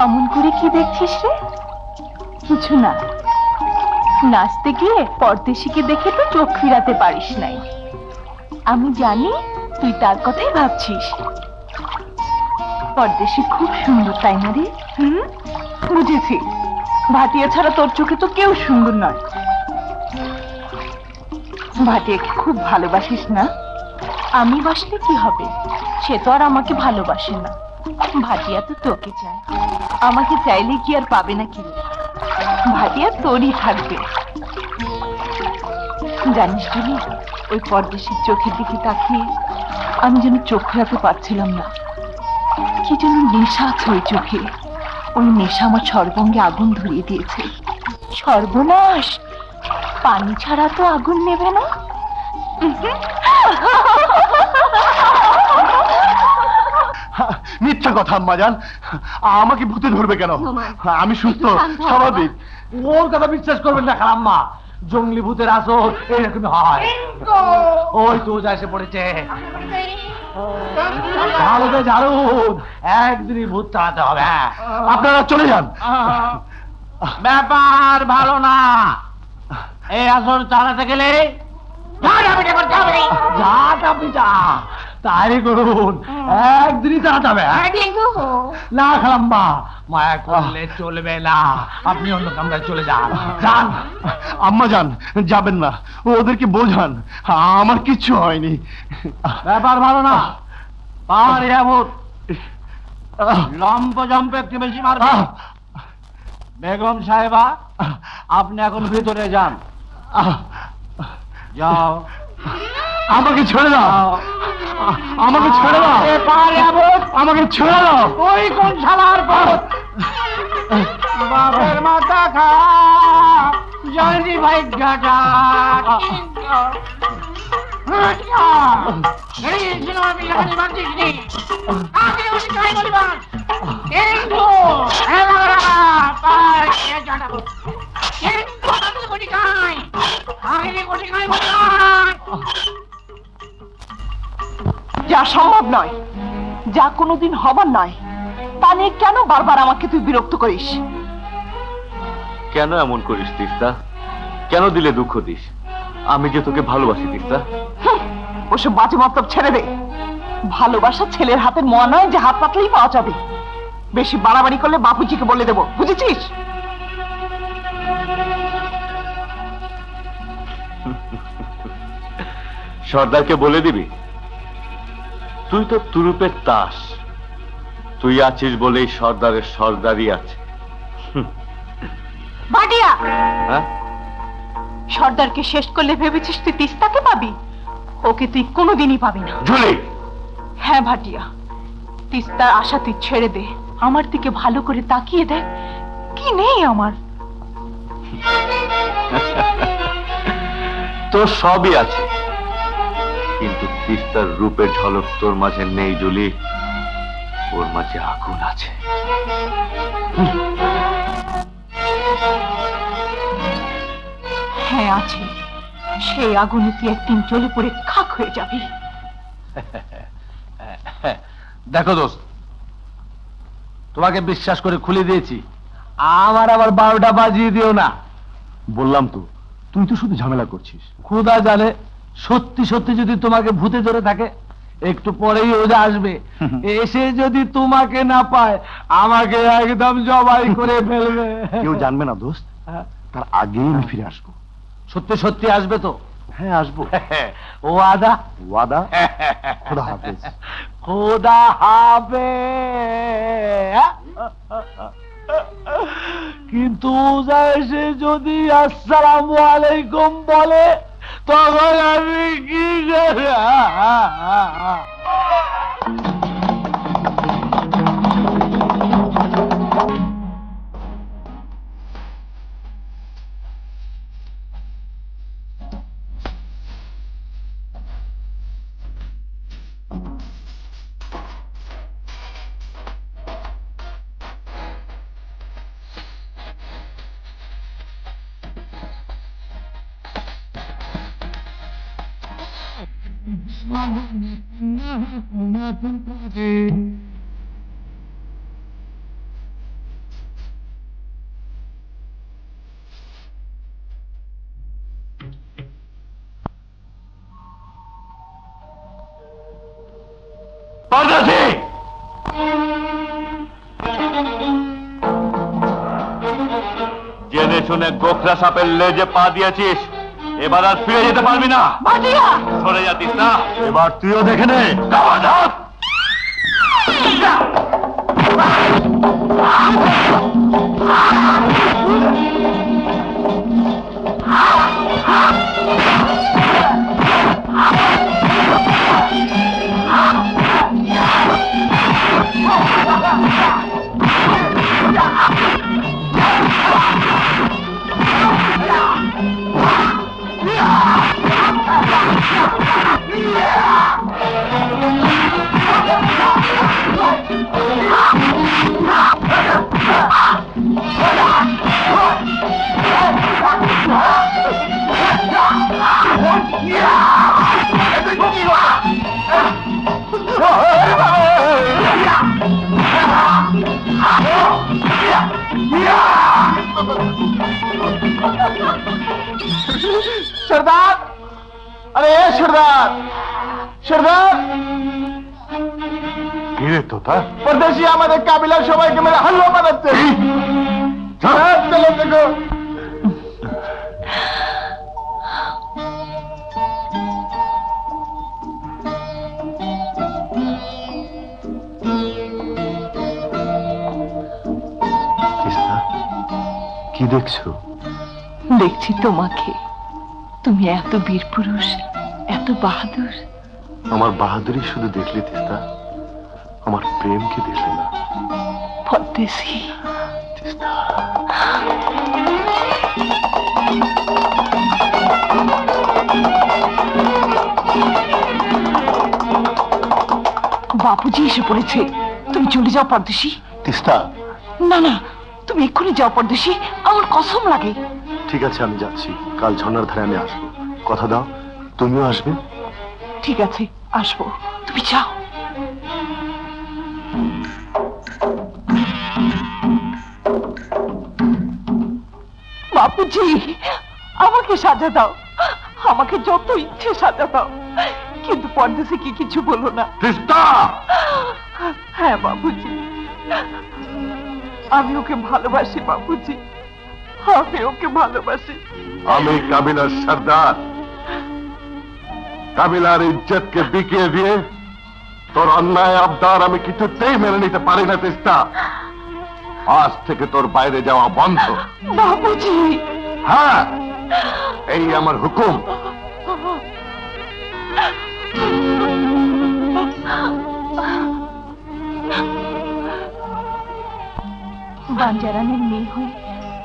অমন করে কি দেখছিস রে? কিছু না, নাচতে গিয়ে পরদেশিকে দেখে তো চোখ ফিরাতে পারিস নাই। আমি জানি তুই তার কথাই ভাবছিস। পরদেশি খুব সুন্দর, তাই না রে? বুঝেছি, ভাটিয়া ছাড়া তোর চোখে তো কেউ সুন্দর নয়। ভাটিয়াকে খুব ভালোবাসিস না? আমি বাসলে কি হবে, সে তো আর আমাকে ভালোবাসে না। ভাটিয়া তো তোকে চায়, আমাকে চাইলে কি আর পাবে না? কি ভাটিয়া তোরই থাকবে। জানিস বলি, ওই পরদেশির চোখের দিকে তাকিয়ে আমি যেন চোখ ফেরাতে পারছিলাম না। কি যেন নেশা আছে ওই চোখে। ওই নেশা আমার সর্বাঙ্গে আগুন ধরিয়ে দিয়েছে। সর্বনাশ, পানি ছাড়া তো আগুন নেবে না। মিথ্যা কথা আম্মাজান, আমাকে ভূতে ধরবে কেন? আমি সুস্থ, স্বাভাবিক। ওর কথা বিশ্বাস করবেন না খালাম্মা, জঙ্গলি ভূতের আসর এইরকম হয়। ওই তো এসে পড়েছে, ঝাড়ুতে ঝাড়ু, একদিনই ভূত তাড়াতে হবে। আপনারা চলে যান। ব্যাপার ভালো না, এই আসর চালাতে গেলে তাই করুন, একদিনই চালাতে হবে। না খালাম্মা, মায়া করলে চলবে না, আপনি অন্য কামরায় চলে যান। যান আম্মাজান, যাবেন না, ওদেরকে বোঝান আমার কিচ্ছু হয়নি। ব্যাপার ভালো না, পাহাড়ি ভূত লম্প জম্প একটু বেশি মারবে। বেগম সাহেবা, আপনি এখন ভিতরে যান। যাও। আমাকে ছেড়ে দাও, আমাকে ছেড়ে দাও, আমাকে ছেড়ে দাও। ওই কোন শালার বাপের মাথা খা, জলদি ভাই গাটা যা সম্ভব নয়, যা কোনোদিন হবার নয়, তা নিয়ে কেন বারবার আমাকে তুই বিরক্ত করিস? কেন এমন করিস তিস্তা? কেন দিলে দুঃখ দিস? আমি যে তোকে ভালোবাসি তিস্তা। ওসব বাজে মতলব ছেড়ে দে। ভালোবাসা ছেলের হাতের মোয়া নয় যে হাত পাতলেই পাওয়া যাবে। বেশি বাড়াবাড়ি করলে বাপুজিকে বলে দেবো, বুঝেছিস? সর্দারকে বলে দিবি? তুই তো তুরুপের তাস, তুই আছিস বলেই সর্দারের সর্দারই আছে। ভাটিয়া, হ্যাঁ, সর্দারকে শেষ করলে ভেবেছিস তুই তিস্তাকে পাবি? ওকে তুই কোনোদিনই পাবি না। জুলি। হ্যাঁ ভাটিয়া, তিস্তার আশা তুই ছেড়ে দে। আমার দিকে ভালো করে তাকিয়ে দেখ, কি নেই আমার। তোর সবই আছে, কিন্তু তিস্তার রূপের ঝলক তোর মাঝে নেই জুলি। ওর মাঝে আগুন আছে। হ্যাঁ আছে, সেই আগুনে তুই একদিন জ্বলে পড়ে খাক হয়ে যাবি। দেখো দোস্ত, তোমাকে বিশ্বাস করে খুলে দিয়েছি, আমার আবার 12টা বাজিয়ে দিও না। বললাম তো, তুই তো শুধু ঝামেলা করছিস। খোদা জানে, সত্যি সত্যি যদি তোমাকে ভূতে ধরে থাকে, একটু পরেই ওজা আসবে, এসে যদি তোমাকে না পায় আমাকে একদম জবাই করে ফেলবে। কেউ জানবে না দোস্ত, তার আগেই আমি ফিরে আসবো। সত্যি সত্যি আসবে তো? হ্যাঁ আসবো। ওয়াদা? ওয়াদা। খোদা হাফেজ। খোদা হাফেজ। কিন্তু ওজা এসে যদি আসসালামু আলাইকুম বলে, তখন আমি কি করে? পরদেশি! জেনে শুনে গোখরা সাপের লেজে পা দিয়েছিস, এবার আর ফিরে যেতে পারবি না। সরে যাতিস না, এবার তুইও দেখে নে। সর্দার, আরে সর্দার, সর্দার! কি রে তোতা? পরদেশি আমাদের কাবিলার সবাইকে মেরে হালুয়া বানাচ্ছে। চলো দেখো। কি দেখছো? দেখছি তোমাকে। তুমি এত বীর পুরুষ, এত বাহাদুর। আমার বাহাদুরি শুধু দেখলে তিস্তা, আমার প্রেমকে দেখলে না। পরদেশি, তিস্তা, বাপুজি এসে পড়েছে। তুমি চলে যাও পরদেশি। তিস্তা, না না, তুমি এক্ষুনি যাও পরদেশি, আমার কসম লাগে। ঠিক আছে আমি যাচ্ছি, কাল ঝর্ণার ধারে আমি আসবো। কথা দাও তুমিও আসবে। ঠিক আছে, আসবো, তুমি যাও। বাপুজি, আমাকে সাজা দাও, আমাকে যত ইচ্ছে সাজা দাও, কিন্তু পরদেশে কি কিছু বলো না। তিস্তা! হ্যাঁ বাপুজি, আমি ওকে ভালোবাসি বাপুজি, আমি ওকে ভালোবাসি। আমি কাবিলার সর্দার, কাবিলার ইজ্জতকে বিকিয়ে দিয়ে তোর অন্যায় আবদার আমি কিছুতেই মেনে নিতে পারি না তিস্তা। আজ থেকে তোর বাইরে যাওয়া বন্ধ। বাপুজি, হ্যাঁ, এই আমার হুকুম। বাঞ্জারানের মেয়ে হয়ে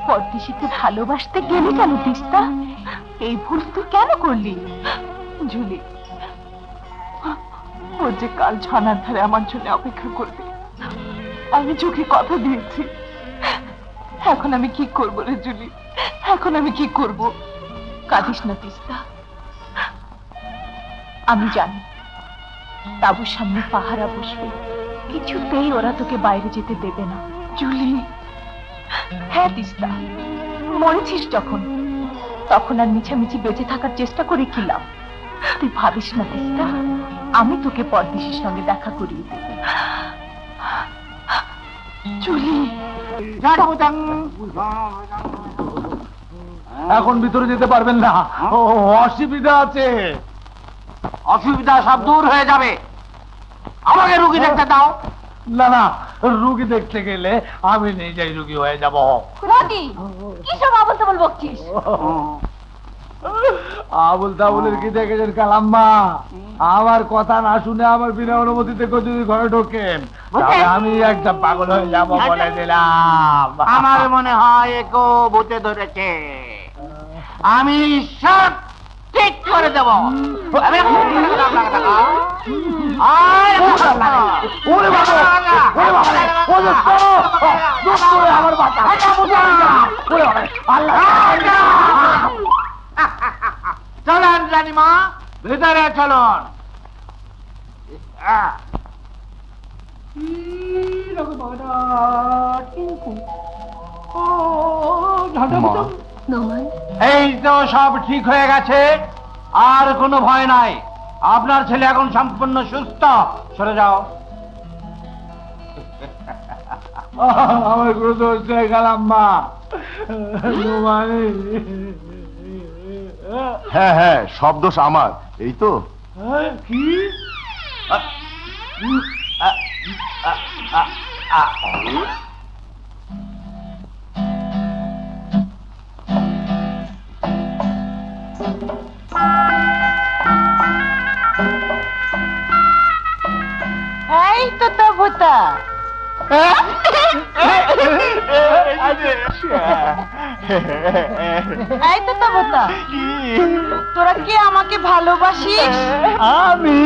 পরদেশিকে ভালোবাসতে গেলি কেন তিস্তা? এই ভুল তুই কেন করলি? ঝুলি, ও যে কাল ঝর্ণার ধারে আমার জন্য অপেক্ষা করবে, আমি চোখে কথা দিয়েছি। এখন আমি কি করবো রে জুলি, এখন আমি কি করব? কাঁদিস না তিস্তা, আমি জানি তাবুর সামনে পাহারা বসবে, কিছুতেই ওরা তোকে বাইরে যেতে দেবে না। জুলি, হ্যাঁ তিস্তা, মরেছিস যখন, তখন আর মিছামিছি বেঁচে থাকার চেষ্টা করে কি লাভ? তুই ভাবিস না তিস্তা, আমি তোকে পরদেশির সঙ্গে দেখা করিয়ে দেব। জুলি, এখন ভিতরে যেতে পারবেন না, অসুবিধা আছে। অসুবিধা সব দূর হয়ে যাবে, আমাকে রুগী দেখতে দাও। না না, রুগী দেখতে গেলে আমি নিজেই রুগী হয়ে যাব। রাতি কি সব আবল তাবল বকছিস? আবুল তাবুলের কি দেখেছেন কালাম্মা? আমার কথা না শুনে আমার বিনা অনুমতিতে কেউ যদি ঘরে ঢোকেন, তাহলে আমি একটা পাগল হয়ে যাব বলে দিলাম। আমার মনে হয় একো ভূতে ধরেছে, আমি সব ঠিক করে দেব। ওরে বাবা, ওরে বাবা, ওরে তো আমার বাচ্চা। ওরে বাবা, আল্লাহ! চলুন রানীমা, ভিতরে চলুন। এই তো সব ঠিক হয়ে গেছে, আর কোনো ভয় নাই। আপনার ছেলে এখন সম্পূর্ণ সুস্থ। সরে যাও। আমার কোনো দোষ নেই খালাম্মা। হ্যাঁ হ্যাঁ, সব দোষ আমার, এই তো। কি? এই তো ভূতা, এই তো ভূতা, তোরা কি আমাকে ভালোবাসিস? আমি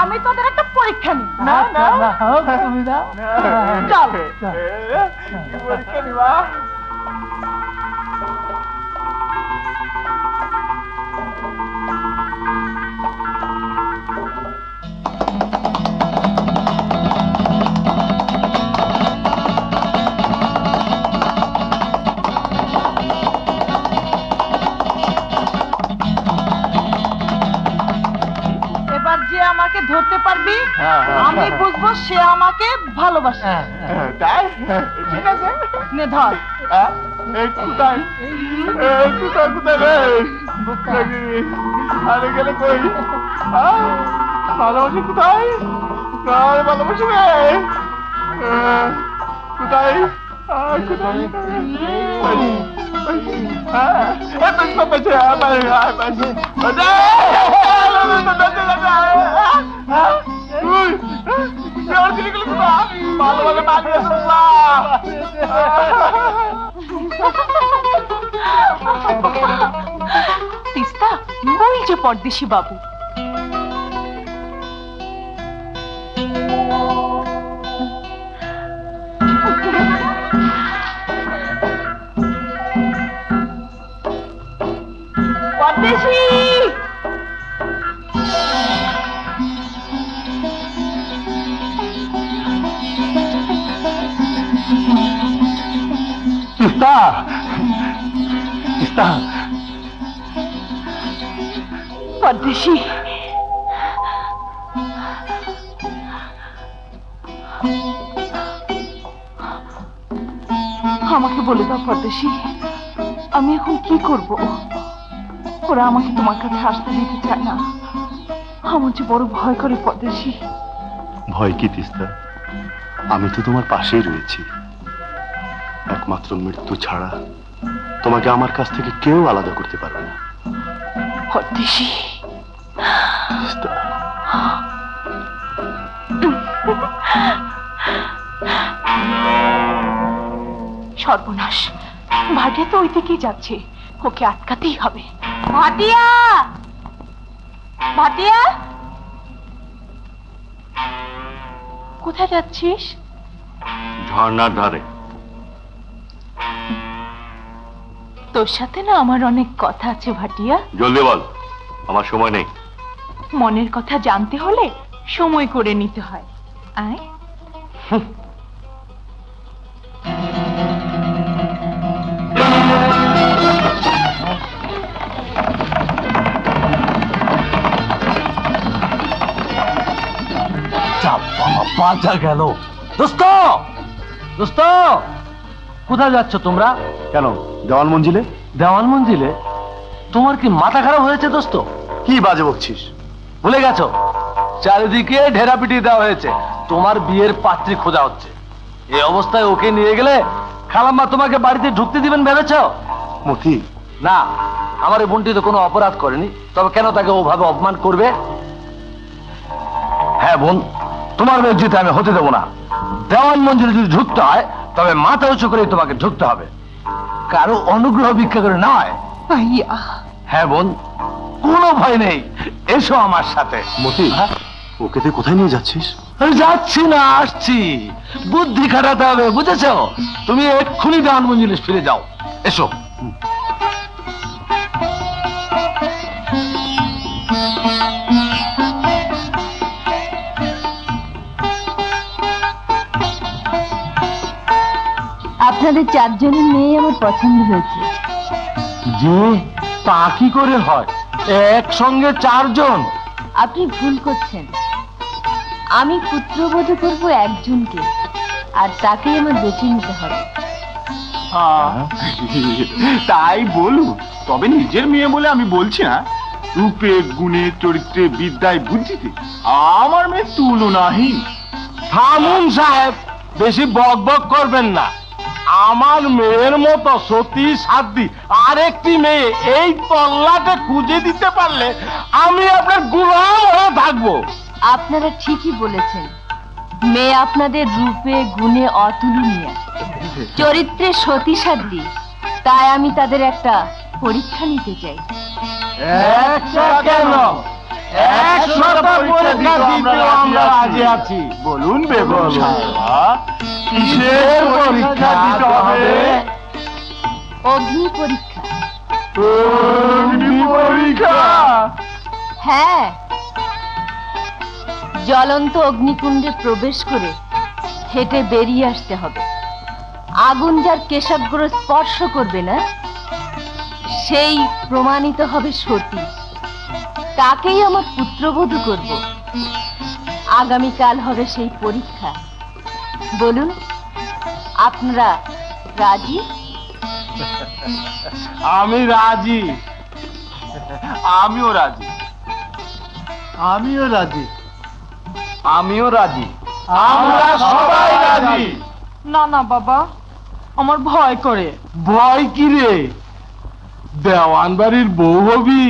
আমি তোদের একটা পরীক্ষা নিই। চল পরীক্ষা নিবা? এবার যে আমাকে ধরতে পারবি আমি বুঝবো সে আমাকে ভালোবাসে। তাই? ঠিক আছে। নে ধর। এই কোথায়? কোথায় কোথায় রে? আরে গেলে কই? ভালোবাসি কোথায়? কার ভালোবাসি রে? কোথায়? কোথায়? তিস্তা ওই যে পরদেশি বাবু। পরদেশি তিস্তা, তিস্তা, পরদেশি আমাকে বলে দাও পরদেশি, আমি এখন কি করব? ওরা আমাকে তোমার কাছে আসতে দিতে চায় না। আমার যে বড় ভয় করে পরদেশি। ভয় কি তিস্তা? আমি তো তোমার পাশেই রয়েছি। একমাত্র মৃত্যু ছাড়া তোমাকে আমার কাছ থেকে কেউ আলাদা করতে পারবে না। পরদেশি তিস্তা, সর্বনাশ, ভাটিয়া তো ওই দিকেই যাচ্ছে, ওকে আটকাতেই হবে। ভাটিয়া, ভাটিয়া, কোথায় যাচ্ছিস? ঝর্ণার ধারে। তোর সাথে না আমার অনেক কথা আছে ভাটিয়া। জলদি বল, আমার সময় নেই। মনের কথা জানতে হলে সময় করে নিতে হয়। আয়। বাঁচা গেল। দোস্ত, দোস্ত, কোথায় যাচ্ছ তোমরা? কেন দেওয়ান মঞ্জিলে? দেওয়ান মঞ্জিলে? তোমার কি মাথা খারাপ হয়েছে দোস্ত? কি বাজে বকছিস? ভুলে গেছো চারিদিকে ঢেরা পিটিয়ে দেওয়া হয়েছে, তোমার বিয়ের পাত্রী খোঁজা হচ্ছে। এই অবস্থায় ওকে নিয়ে গেলে খালাম্মা তোমাকে বাড়িতে ঢুকতে দিবেন ভেবেছ? মতি, না, আমার এই বোনটি তো কোনো অপরাধ করেনি, তবে কেন তাকে ওভাবে অপমান করবে? হ্যাঁ বোন, তোমার বেজ্জিতে আমি হতে দেবো না। দেওয়ান মঞ্জিলে যদি ঢুকতে হয় তবে মাথা উঁচু করে তোমাকে ঢুকতে হবে, কারো অনুগ্রহ ভিক্ষা করে নয়। ভাইয়া, হ্যাঁ বোন, কোনো ভয় নেই, এসো আমার সাথে। মতি, ওকে তুই কোথায় নিয়ে যাচ্ছিস? আমি যাচ্ছি না, আসছি। বুদ্ধি খাটাতে হবে, বুঝেছো? তুমি এক্ষুনি দেওয়ান মঞ্জুলিস ফিরে যাও, এসো। আপনাদের চারজনের মেয়ে আমার পছন্দ হয়েছে। যে তা কি করে হয়, একসঙ্গে চারজন? আপনি ভুল করছেন। আমি পুত্রবধূ করব একজনকে, আর তাকেই আমার বেছে নিতে হবে। তাই বলুন, তবে নিজের মেয়ে বলে আমি বলছি না। রূপে, গুণে, চরিত্রে, বিদ্যায়, বুদ্ধিতে আমার মেয়ে তুলনাহীন। থামুন সাহেব, বেশি বক বক করবেন না। আমার মেয়ের মতো সতী সাধ্বী আরেকটি মেয়ে এই তল্লাটে খুঁজে দিতে পারলে আমি আপনার গোলাম হয়ে থাকবো। আপনারা ঠিকই বলেছেন, মেয়ে আপনাদের রূপে গুণে অতুলনীয়, চরিত্রে সতীসাধ্বী। তাই আমি তাদের একটা পরীক্ষা নিতে চাই। একটা কেন, 100টা পরীক্ষা দিতেও আমরা রাজি আছি। বলুন বেগম সাহেবা, কিসের পরীক্ষা দিতে হবে? অগ্নি পরীক্ষা। অগ্নি পরীক্ষা? হ্যাঁ, জ্বলন্ত অগ্নিকুণ্ডে প্রবেশ করে হেঁটে বেরিয়ে আসতে হবে। আগুন যার কেশাগ্র স্পর্শ করবে না, সেই প্রমাণিত হবে সতী। তাকেই আমার পুত্রবধূ করব। আগামীকাল হবে সেই পরীক্ষা। বলুন, আপনারা রাজি? আমি রাজি। আমিও রাজি। আমিও রাজি। আমিও রাজি। আমরা সবাই রাজি। না না বাবা, আমার ভয় করে। ভয় কি রে? দেওয়ান বাড়ির বউ হবি,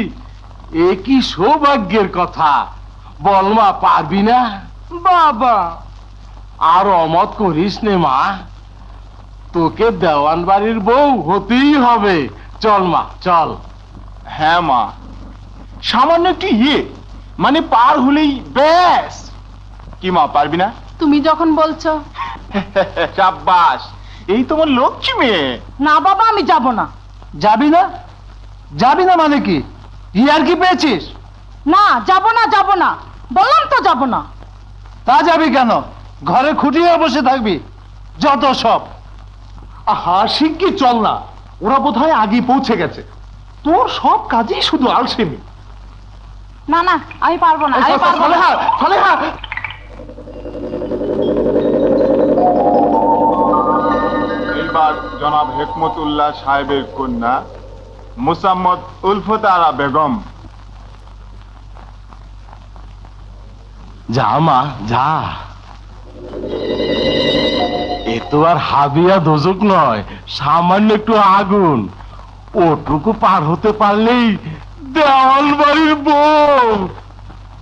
এ কি সৌভাগ্যের কথা। বল মা, পারবি না? বাবা, আর অমত করিস নে মা, তোকে দেওয়ান বাড়ির বউ হতেই হবে। চল মা, চল। হ্যাঁ মা, সামান্য একটু মানে পার হলেই ব্যাস। কি মা, পারবি না? তুমি যখন বলছো। সাব্বাস, এই তোমার লক্ষ্মী মেয়ে। না বাবা, আমি যাব না। যাবি না? যাবি না মানে কি? ইয়ার কি পেয়েছিস? না, যাব না, যাব না, বললাম তো যাব না। তা যাবি কেন? ঘরে খুঁটিয়ে বসে থাকবি, যত সব। আহা, শিগগির চল না, ওরা বোধহয় আগে পৌঁছে গেছে। তোর সব কাজেই শুধু আলসেমি। না না, আমি পারবো না, আমি পারবো না। সালেহা, এইবার জনাব হেকমতুল্লাহ সাহেবের কন্যা মুসাম্মদ উলফত আরা বেগম। যা মা, যা। এ তো আর হাবিয়া দোজক নয়, সামান্য একটু আগুন। ওটুকু পার হতে পারলেই দেওয়াল বাড়ির বউ।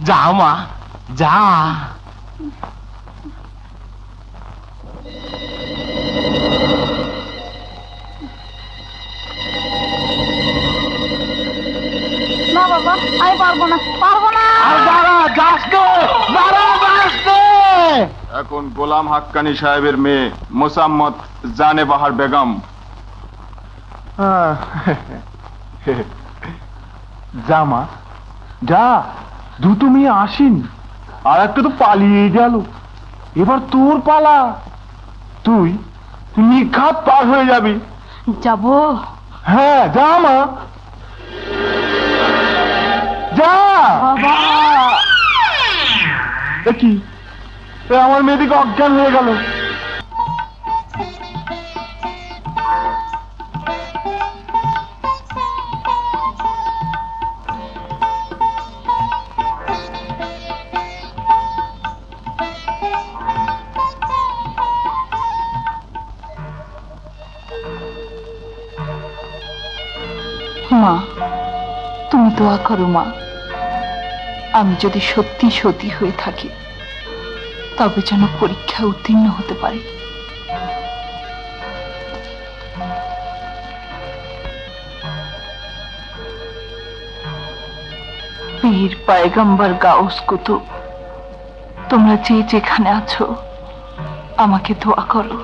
যা মা, যা। না বাবা, আমি পারবো না, পারবো না। আর দাঁড়া, যাস নে, দাঁড়া, যাস নে। এখন গোলাম হাক্কানি সাহেবের মেয়ে মোসাম্মদ জানে বাহার বেগম। যা মা, যা। দুটো মেয়ে আসেন, আর একটা তো পালিয়ে গেল। এবার তোর পালা। তুই নিখাত পার হয়ে যাবি। যাব। হ্যাঁ, যা মা, যা। বাবা, এ কি, এ আমার মেয়েদিকে অজ্ঞান হয়ে গেল। মা, তুমি দোয়া করো মা, আমি যদি সত্যি সতী হয়ে থাকি তবে যেন পরীক্ষা উত্তীর্ণ হতে পারে। পীর পয়গম্বর গাউস কুতুব তোমরা যে যেখানে আছো আমাকে দোয়া করো,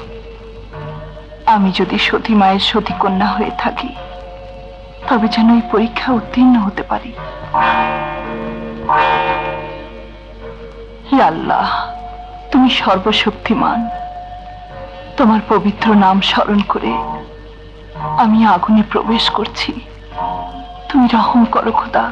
আমি যদি সতী মায়ের সতী কন্যা হয়ে থাকি তবে যেন এই পরীক্ষা উত্তীর্ণ হতে পারি। হে আল্লাহ, তুমি সর্বশক্তিমান, তোমার পবিত্র নাম স্মরণ করে আমি আগুনে প্রবেশ করছি, তুমি রহম করো খোদা।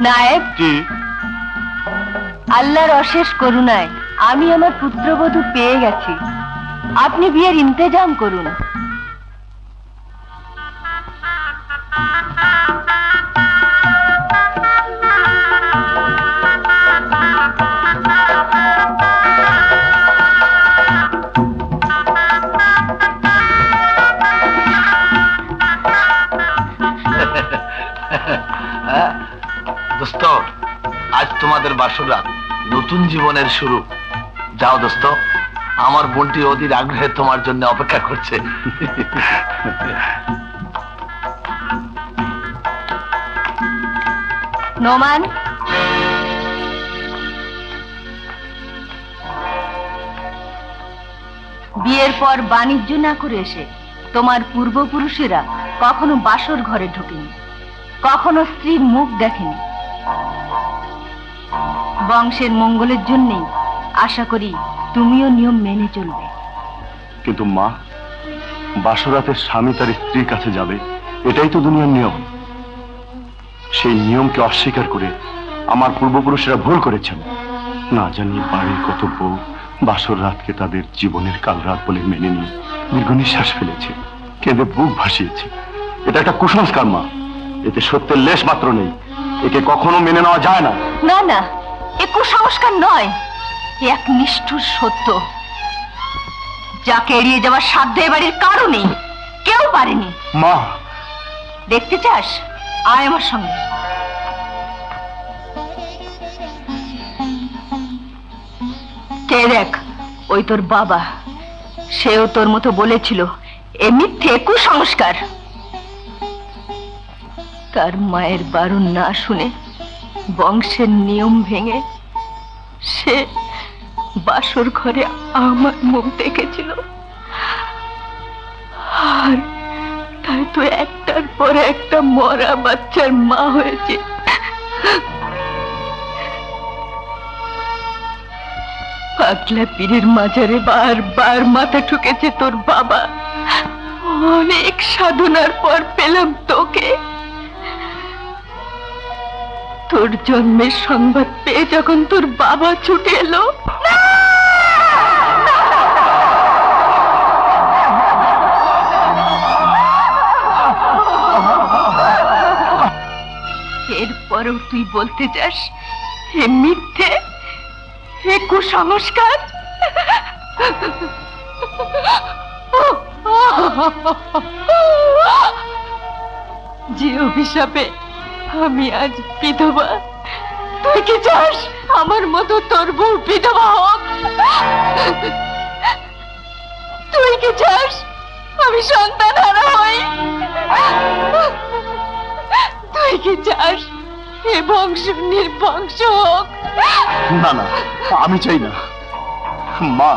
নায়েব, জি, আল্লাহর অশেষ করুণায় আমি আমার পুত্রবধূ পেয়ে গেছি। আপনি বিয়ের ইন্তেজাম করুন। দোস্ত, আজ তোমাদের বাসর রাত, নতুন জীবনের শুরু। যাও দোস্ত, আমার বোনটি অধীর আগ্রহে তোমার জন্য অপেক্ষা করছে। নোমান, বিয়ের পর বাণিজ্য না করে এসে তোমার পূর্বপুরুষেরা কখনো বাসর ঘরে ঢোকেনি, কখনো স্ত্রীর মুখ দেখেনি। বংশের মঙ্গলের জন্যই আশা করি তুমিও নিয়ম মেনে চলবে। কিন্তু মা, বাসরাতে স্বামী তার স্ত্রীর কাছে যাবে, এটাই তো দুনিয়ার নিয়ম। সেই নিয়মকে অস্বীকার করে আমার পূর্বপুরুষেরা ভুল করেছেন। না জানি বাড়ির কত বউ বাসর রাতকে তাদের জীবনের কাল রাত বলে মেনে নিয়ে দীর্ঘ নিঃশ্বাস ফেলেছে, কেঁদে বুক ভাসিয়েছে। এটা একটা কুসংস্কার মা, এতে সত্যের লেশ মাত্র নেই, একে কখনো মেনে নেওয়া যায় না। না না, এ কুসংস্কার নয়, এ এক নিষ্ঠুর সত্য, যাকে এড়িয়ে যাওয়ার সাধ্য এ বাড়ির কারো নেই, কেউ পারেনি। মা, দেখতে চাস? আয় আমার সঙ্গে। কে দেখ, ওই তোর বাবা, সেও তোর মতো বলেছিল এ মিথ্যে কুসংস্কার। তার মায়ের বারণ না শুনে বংশের নিয়ম ভেঙে সে বাসর ঘরে আমার মুখ দেখেছিল, আর তাই তো একটার পর একটা মরা বাচ্চার মা হয়েছে। পাগলা পীরের মাজারে বারবার মাথা ঠুকেছে তোর বাবা। অনেক সাধনার পর পেলাম তোকে। তোর জন্মের সংবাদ পেয়ে যখন তোর বাবা ছুটে এলো, এরপরেও তুই বলতে চাস হে মিথ্যে, হে কুসংস্কার? যে অভিশাপে আমি আজ বিধবা, তুই কি চাস আমার মতো তোর বউ বিধবা হোক? তুই কি চাস আমি সন্তান হারা হই? তুই কি চাস এ বংশ নির্বংশ হোক। না না, আমি চাই না। মা,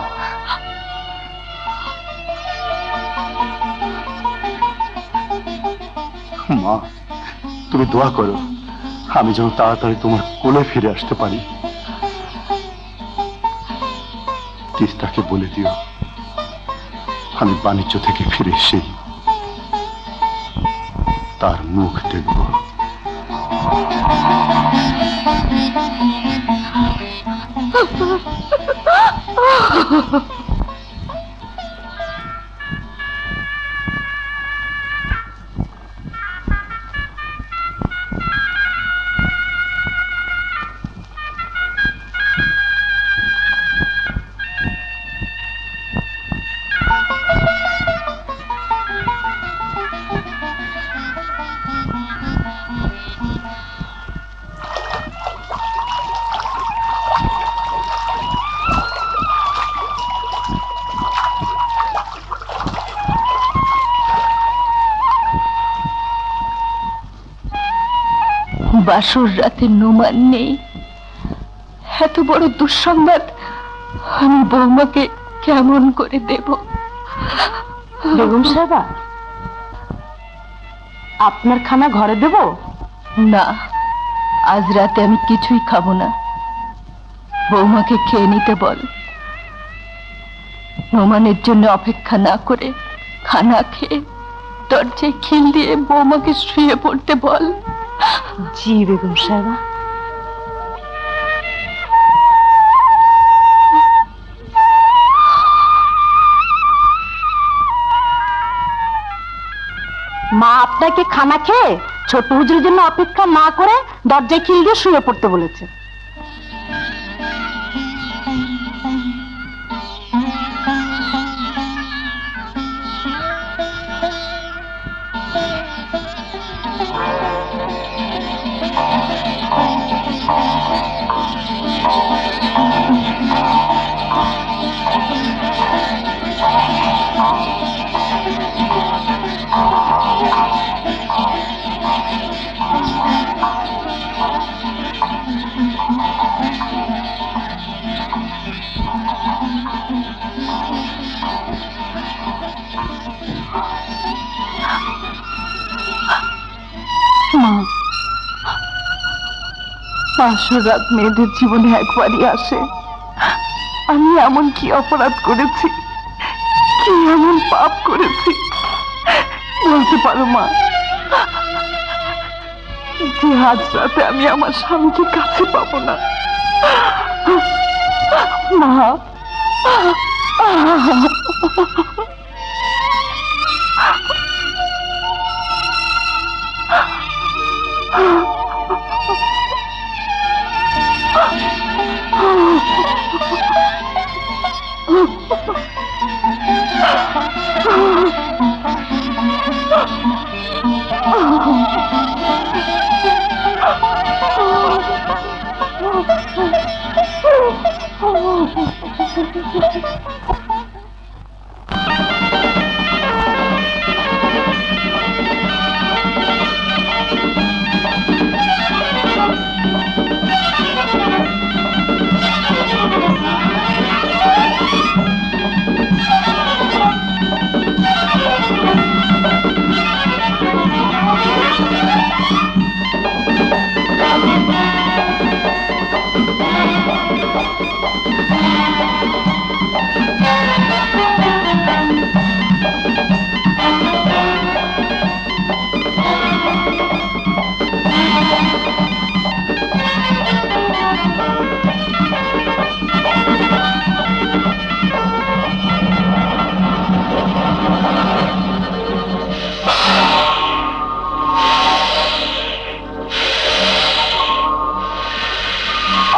মা, তুমি দোয়া করো আমি যেন তাড়াতাড়ি তোমার কোলে ফিরে আসতে পারি। তিস্তাকে বলে দিও আমি বাণিজ্য থেকে ফিরে এসেই তার মুখ দেখব। বাসর রাতে নোমান নেই, এত বড় দুঃসংবাদ আমি বৌমাকে কেমন করে দেব? বেগম সাহেবা, আপনার খানা ঘরে দেব? না, আজ রাতে আমি কিছুই খাবো না। বৌমাকে খেয়ে নিতে বল। নোমানের জন্য অপেক্ষা না করে খানা খেয়ে দরজায় খিল দিয়ে বৌমাকে শুয়ে পড়তে বল। জি বেগম সাহেবা। মা আপনাকে খানা খেয়ে ছোট হুজুরের জন্য অপেক্ষা না করে দরজায় খিল দিয়ে শুয়ে পড়তে বলেছে। বাসর রাত মেয়েদের জীবনে একবারই আসে। আমি এমন কি অপরাধ করেছি, কি এমন পাপ করেছি বলতে পারো মা, যে আজ রাতে আমি আমার স্বামীকে কাছে পাবো না? মা,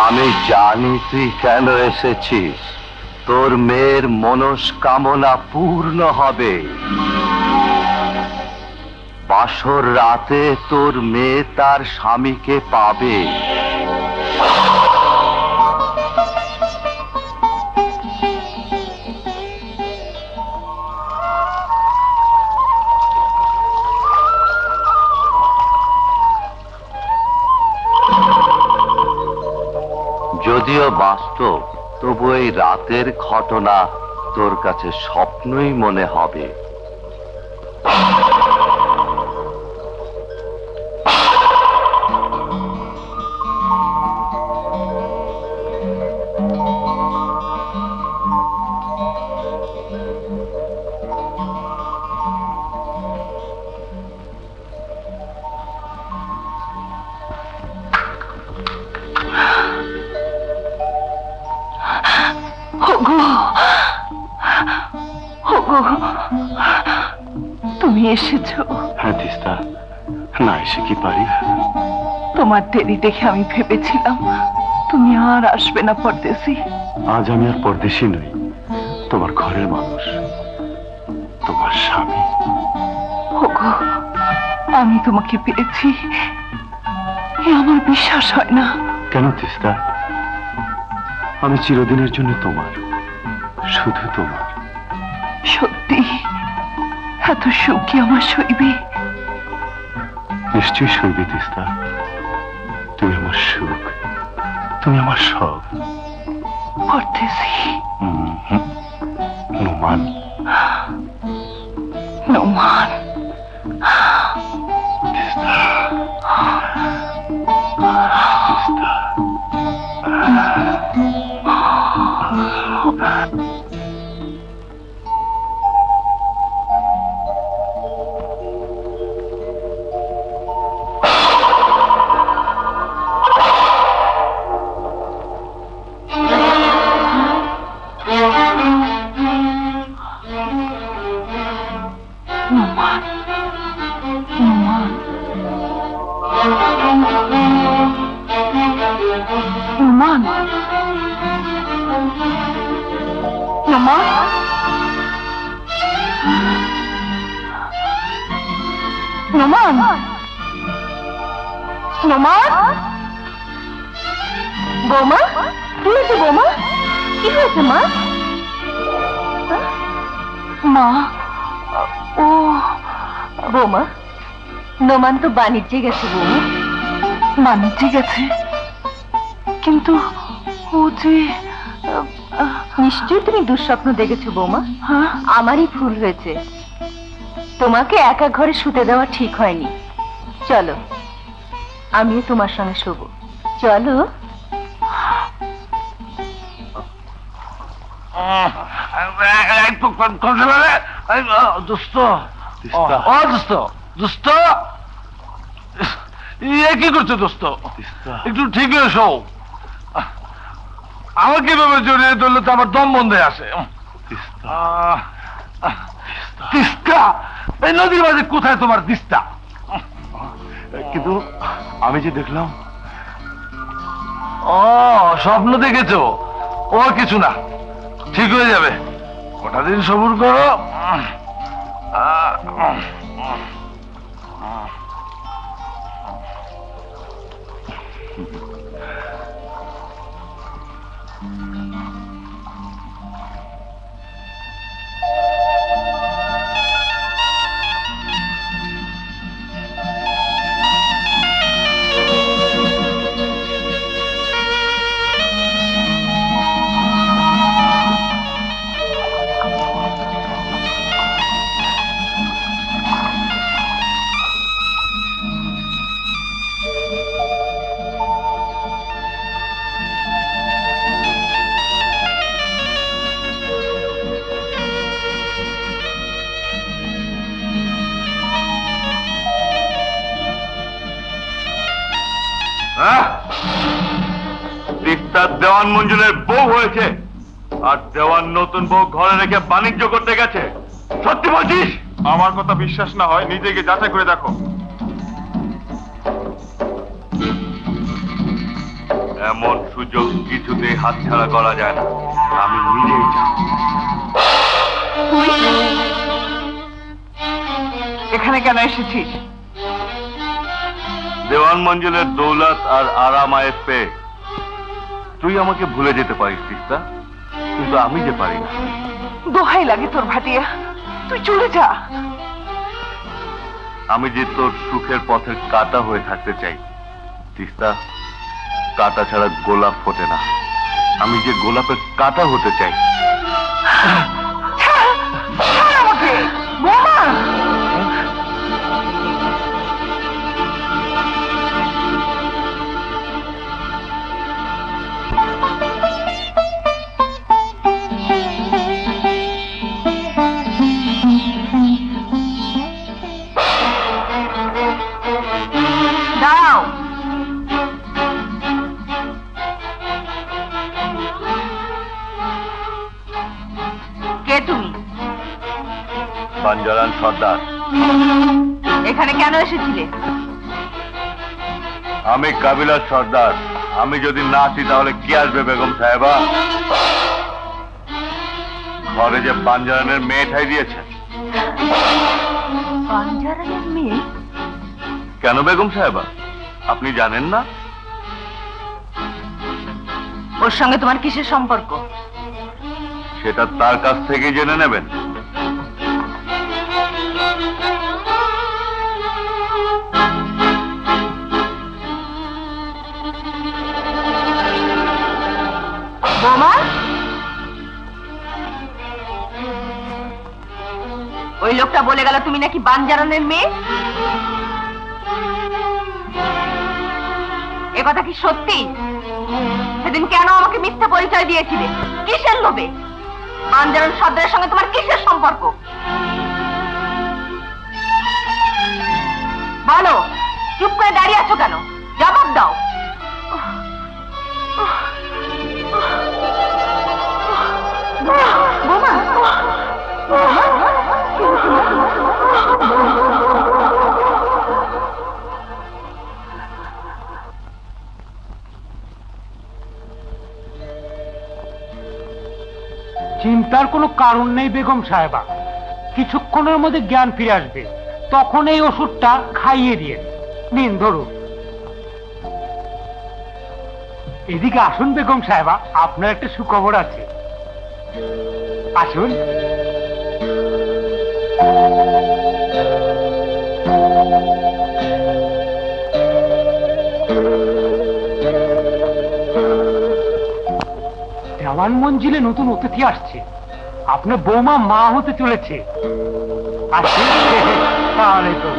আমি জানি তুই কেন এসেছিস। তোর মেয়ের মনস্কামনা পূর্ণ হবে। বাসর রাতে তোর মেয়ে তার স্বামীকে পাবে। বাস্তব, তবু এই রাতের ঘটনা তোর কাছে স্বপ্নই মনে হবে। তুমি এসেছো? হ্যাঁ তিস্তা, না এসে কি পারি? তোমার দেরি দেখে আমি ভেবেছিলাম তুমি আর আসবে না পরদেশি। আজ আমি আর পরদেশি নই, তোমার ঘরের মানুষ, তোমার স্বামী। ওগো, আমি তোমাকে পেয়েছি, এ আমার বিশ্বাস হয় না। কেন তিস্তা? আমি চিরদিনের জন্য তোমার, শুধু তোমার। সত্যি এত সুখ কি আমার সইবে? নিশ্চয়ই সইবে তিস্তা, তুমি আমার সুখ, তুমি আমার সব। পরদেশি নোমান, নোমান, তিস্তা, তিস্তা। নোমান, নোমান, নোমান, নোমান, নোমান, নোমান। বৌমা, কি হয়েছে বৌমা? কি হয়েছে মা? মা, ও বৌমা, নোমান তো বাণিজ্যে গেছে বৌমা। বাণিজ্যে গেছে? কিন্তু ও যে নিশ্চয়ই তুমি দুঃস্বপ্ন দেখেছো বৌমা। হ্যাঁ, আমারই ভুল হয়েছে, তোমাকে একা ঘরে শুতে দেওয়া ঠিক হয়নি। চলো, আমিও তোমার সঙ্গে শোবো, চলো। দোস্ত, ও দোস্ত, দোস্ত, কি করছো দোস্ত? একটু ঠিক হয়ে শোও। আমাকে ভাবে জড়িয়ে ধরলে তো আমার দম বন্ধে আসে। তিস্তা, এই নদীর মাঝে কোথায় তোমার তিস্তা? কিন্তু আমি যে দেখলাম। ও, স্বপ্ন দেখেছো? ও কিছু না, ঠিক হয়ে যাবে, কটা দিন সবুর করো। তিস্তার দেওয়ান মঞ্জুরের বউ হয়েছে, আর দেওয়ান নতুন বউ ঘরে রেখে বাণিজ্য করতে গেছে। সত্যি বলছিস? আমার কথা বিশ্বাস না হয় নিজেকে যাচাই করে দেখো। এমন সুযোগ কিছুতেই হাতছাড়া করা যায় না, আমি নিজেই জানি। এখানে কেন এসেছিস? দেওয়ান মঞ্জুরের দৌলত আর আরামায়ের পেয়ে তুই আমাকে ভুলে যেতে পারিস তিস্তা, কিন্তু আমি যে পারি না। দোহাই লাগে তোর ভাটিয়া, তুই চলে যা। আমি যে তোর সুখের পথের কাঁটা হয়ে থাকতে চাই তিস্তা, কাঁটা ছাড়া গোলাপ ফোটে না। আমি যে গোলাপের কাঁটা হতে চাই। ছাড় আমাকে বোমা। দাও। কে তুমি? বাঞ্জারান সর্দার। এখানে কেন এসেছিলে? আমি কাবিলার সর্দার। আমি যদি না আসি তাহলে কি আসবে বেগম সাহেবা? ঘরে যে বাঞ্জারানের মেয়ে ঠাই দিয়েছেন। বাঞ্জারানের মেয়ে? কেন বেগম সাহেবা, আপনি জানেন না? ওর সঙ্গে তোমার কিসের সম্পর্ক? সেটা তার কাছ থেকে জেনে নেবেন। বোমা, ওই লোকটা বলে গেল তুমি নাকি বাঞ্জারানের মেয়ে। এ কথা কি সত্যি? সেদিন কেন আমাকে মিথ্যা পরিচয় দিয়েছিলে? কিসের লোভে? বাঞ্জারান সর্দারের সঙ্গে তোমার কিসের সম্পর্ক? বলো, চুপ করে দাঁড়িয়ে আছো কেন? জবাব দাও। বোমা, চিন্তার কোনো কারণ নেই বেগম সাহেবা, কিছুক্ষণের মধ্যে জ্ঞান ফিরে আসবে। তখন এই ওষুধটা খাইয়ে দিয়ে নিন, ধরুন। এদিকে আসুন বেগম সাহেবা, আপনার একটা সুখবর আছে। আসুন। দেওয়ান মঞ্জিলে নতুন অতিথি আসছে। আপনার বৌমা মা হতে চলেছে। আসুন। আসসালামু আলাইকুম।